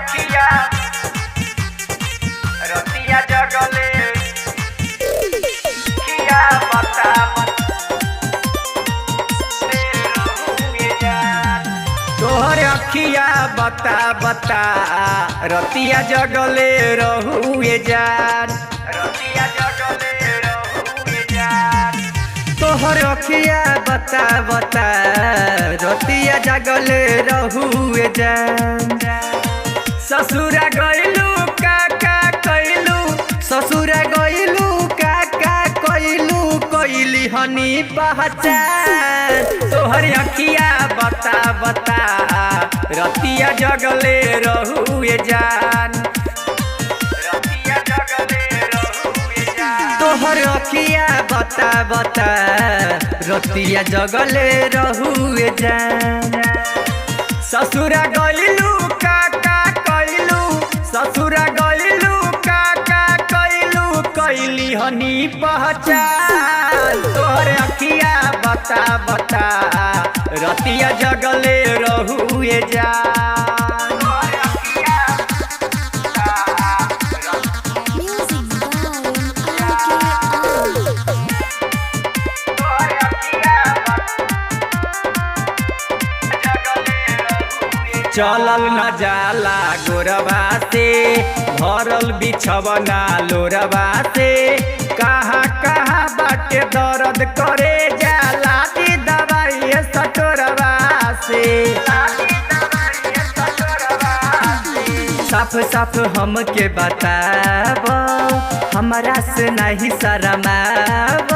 अखिया रतिया जगले किया बता तोहर अखिया बता बता रतिया जगले रहुए जान रतिया जगले रहुए जान तोहर अखिया बता बता रतिया जगले रहुए जान ससुरा गइलू काका कइलू ससुरा गइलू काका कइलू कइली हनी पहचान तोहर अखिया बता बता रतिया जगले रहुए जान रतिया जगले रहुए जान तोहर अखिया बता बता रतिया जगले रहुए जान ससुरा गइलू काका कइलू ससुरा गइलू काका कइलू कइली हनी पहचान तोहर अखिया बता बता रतिया जगले रहुए जान चलल न जाला गोरबा से भरल बिछवना लोरबा से कहाँ कहाँ बाटे दर्द करे जाला दी दवाई सटोरबा से साफ साफ हमके बताब हमरा से नहीं शरमाब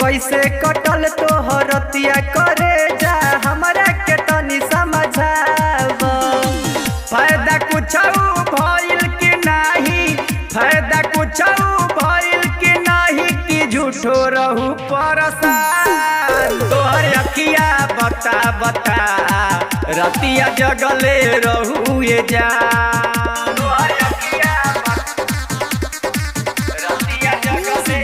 कैसे कटल तोहर रतिया करे जा हमरा के तनी समझाब फायदा कुछ भइल कि नहीं फायदा कुछ भइल कि नहीं कि झूठो रहू परेशान तोहर अखिया बता बता रतिया जगले रहुए जान तोहर अखिया रतिया जगले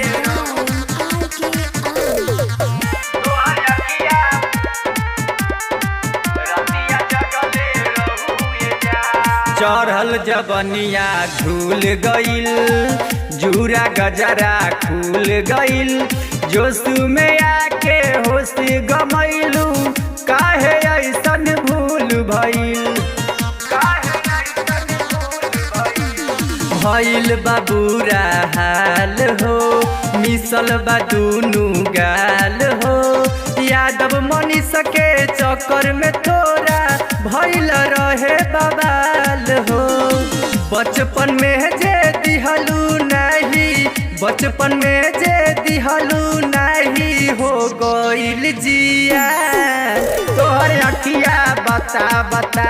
तोहर अखिया रतिया जगले रहुए जान चढ़ल जबनिया झूल गइल जूरा गजरा खुल गइल जोश में आके होश गमैलू काहे ऐसन भूल भइल भइल बाबूरा हाल हो मिसल बा दुनु गाल हो यादव मनीष के चक्कर में तोरा भइल रहे बवाल हो बचपन में जे दिहलू नहीं बचपन में जे दिहलू नहीं हो गइल जिया तोहर अखिया बता बता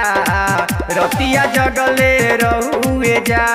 रतिया जगले रहुए जा।